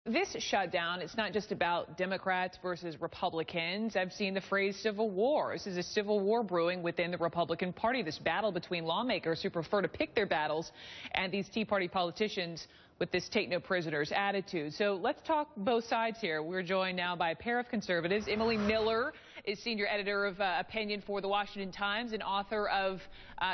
This shutdown, it's not just about Democrats versus Republicans. I've seen the phrase civil war. This is a civil war brewing within the Republican Party, this battle between lawmakers who prefer to pick their battles and these Tea Party politicians with this take no prisoners attitude. So let's talk both sides here. We're joined now by a pair of conservatives. Emily Miller is senior editor of opinion for the Washington Times and author of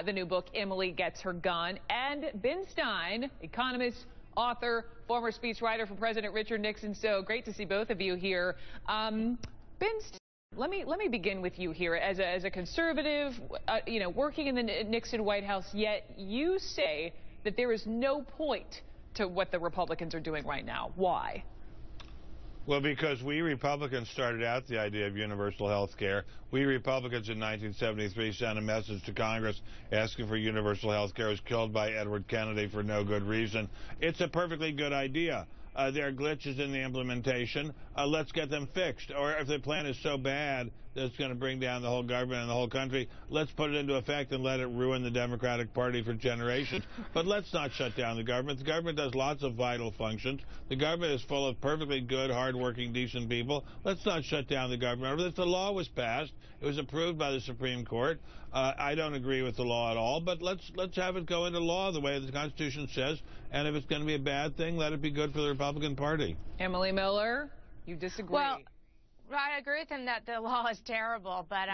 the new book, Emily Gets Her Gun. And Ben Stein, economist, author, former speechwriter for President Richard Nixon. So great to see both of you here. Ben, let me begin with you here as a conservative, working in the Nixon White House. Yet you say that there is no point to what the Republicans are doing right now. Why? Well, because we Republicans started out the idea of universal health care. We Republicans in 1973 sent a message to Congress asking for universal health care. It was killed by Edward Kennedy for no good reason. It's a perfectly good idea. There are glitches in the implementation. Let's get them fixed. Or if the plan is so bad that it's going to bring down the whole government and the whole country, let's put it into effect and let it ruin the Democratic Party for generations. But let's not shut down the government. The government does lots of vital functions. The government is full of perfectly good, hardworking, decent people. Let's not shut down the government. The law was passed. It was approved by the Supreme Court. I don't agree with the law at all, but let's have it go into law the way the Constitution says. And if it's going to be a bad thing, let it be good for the Republican Party. Emily Miller, you disagree? Well, I agree with him that the law is terrible, but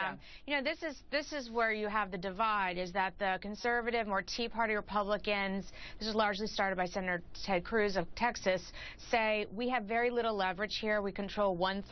this is where you have the divide, is that the conservative, more Tea Party Republicans, this is largely started by Senator Ted Cruz of Texas, say we have very little leverage here. We control one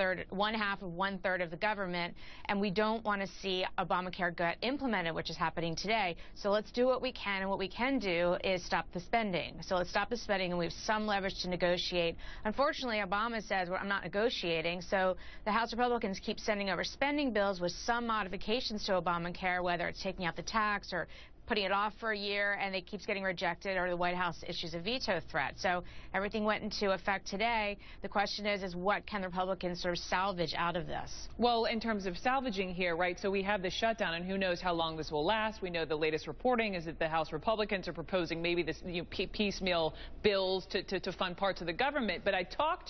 half of the government, and we don't want to see Obamacare get implemented, which is happening today. So let's do what we can, and what we can do is stop the spending. So let's stop the spending, and we have some leverage to negotiate. Unfortunately, Obama says, well, I'm not negotiating, so the House Republicans keep sending over spending bills with some modifications to Obamacare, whether it's taking out the tax or putting it off for a year, and it keeps getting rejected, or the White House issues a veto threat. So everything went into effect today. The question is what can the Republicans sort of salvage out of this? Well, in terms of salvaging here, right, so we have the shutdown, and who knows how long this will last. We know the latest reporting is that the House Republicans are proposing maybe this piecemeal bills to fund parts of the government. But I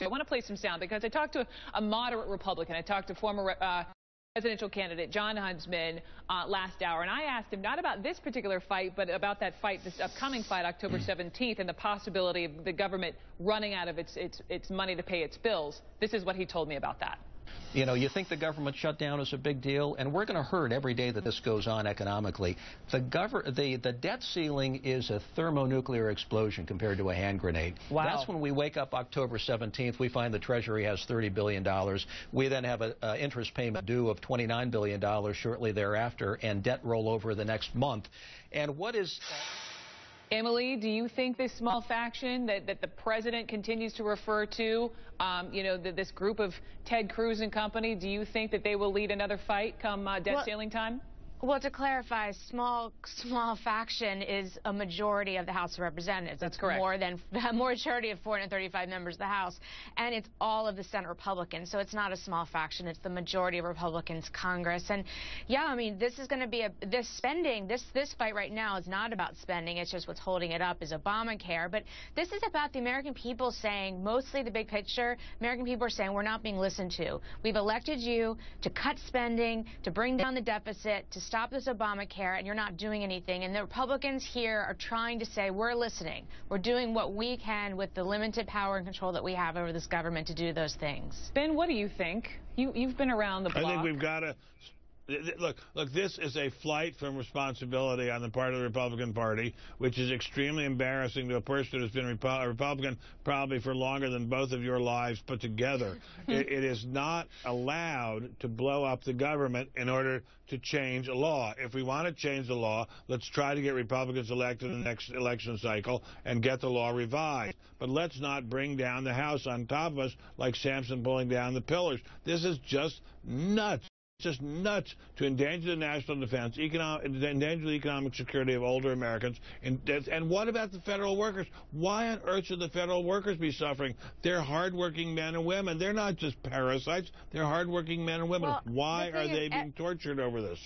want to play some sound, because I talked to a moderate Republican. I talked to former presidential candidate John Huntsman last hour, and I asked him not about this particular fight, but about that fight, this upcoming fight, October 17th, and the possibility of the government running out of its money to pay its bills. This is what he told me about that. You know, you think the government shutdown is a big deal, and we're going to hurt every day that this goes on economically. The debt ceiling is a thermonuclear explosion compared to a hand grenade. Wow. That's when we wake up October 17th. We find the Treasury has $30 billion. We then have an interest payment due of $29 billion shortly thereafter, and debt rollover the next month. And what is... Emily, do you think this small faction that the president continues to refer to, this group of Ted Cruz and company, do you think that they will lead another fight come debt ceiling time? Well, to clarify, small faction is a majority of the House of Representatives. That's correct. More than a majority of 435 members of the House, and it's all of the Senate Republicans. So it's not a small faction; it's the majority of Republicans Congress. And yeah, I mean, this is going to be this fight right now is not about spending. It's just what's holding it up is Obamacare. But this is about the American people saying, mostly the big picture. American people are saying we're not being listened to. We've elected you to cut spending, to bring down the deficit, to stop this Obamacare, and you're not doing anything. And the Republicans here are trying to say, we're listening. We're doing what we can with the limited power and control that we have over this government to do those things. Ben, what do you think? You've been around the block. I think we've got to... Look, this is a flight from responsibility on the part of the Republican Party, which is extremely embarrassing to a person who's been a Republican probably for longer than both of your lives put together. It is not allowed to blow up the government in order to change a law. If we want to change the law, let's try to get Republicans elected in the next election cycle and get the law revised. But let's not bring down the House on top of us like Samson pulling down the pillars. This is just nuts. It's just nuts to endanger the national defense, endanger the economic security of older Americans. And what about the federal workers? Why on earth should the federal workers be suffering? They're hardworking men and women. They're not just parasites. They're hardworking men and women. Well, why are they being tortured over this?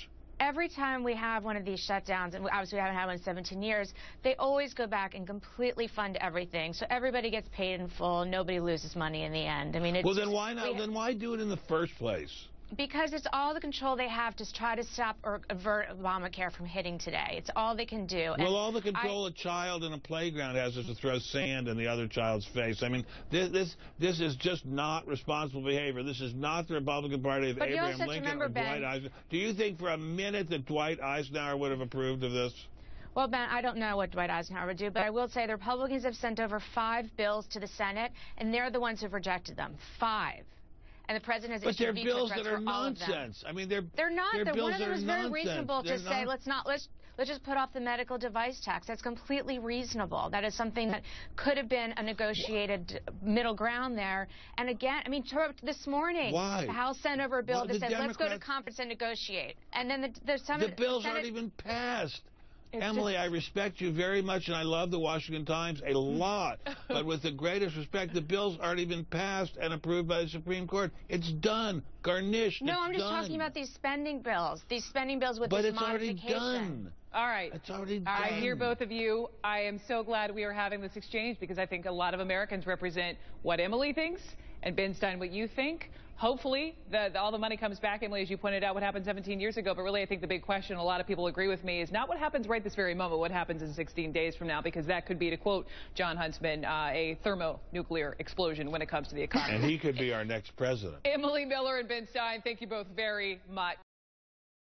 every time we have one of these shutdowns, and obviously we haven't had one in 17 years, they always go back and completely fund everything. So everybody gets paid in full. Nobody loses money in the end. I mean, it's well, then why not? Then why do it in the first place? Because it's all the control they have to try to stop or avert Obamacare from hitting today. It's all they can do. Well, all the control a child in a playground has is to throw sand in the other child's face. I mean, this is just not responsible behavior. This is not the Republican Party of Abraham Lincoln or Dwight Eisenhower. Do you think for a minute that Dwight Eisenhower would have approved of this? Well, Ben, I don't know what Dwight Eisenhower would do, but I will say the Republicans have sent over 5 bills to the Senate, and they're the ones who've rejected them. 5. And the president has issued veto threats for all of them. But they're bills that are nonsense. I mean, they're not. bills One of them is very reasonable to say, let's let's just put off the medical device tax. That's completely reasonable. That is something that could have been a negotiated middle ground there. And again, I mean, this morning, the House sent over a bill that said, let's go to conference and negotiate. And then the bills aren't even passed. Emily, I respect you very much, and I love the Washington Times a lot. But with the greatest respect, the bills aren't even passed and approved by the Supreme Court. It's done. Garnished. No, I'm just talking about these spending bills. These spending bills with this modification. But it's already done. All right. It's already done. I hear both of you. I am so glad we are having this exchange because I think a lot of Americans represent what Emily thinks and Ben Stein what you think. Hopefully, all the money comes back, Emily, as you pointed out, what happened 17 years ago. But really, I think the big question, a lot of people agree with me, is not what happens right this very moment, what happens in 16 days from now, because that could be, to quote John Huntsman, a thermonuclear explosion when it comes to the economy. And he could be our next president. Emily Miller and Ben Stein, thank you both very much.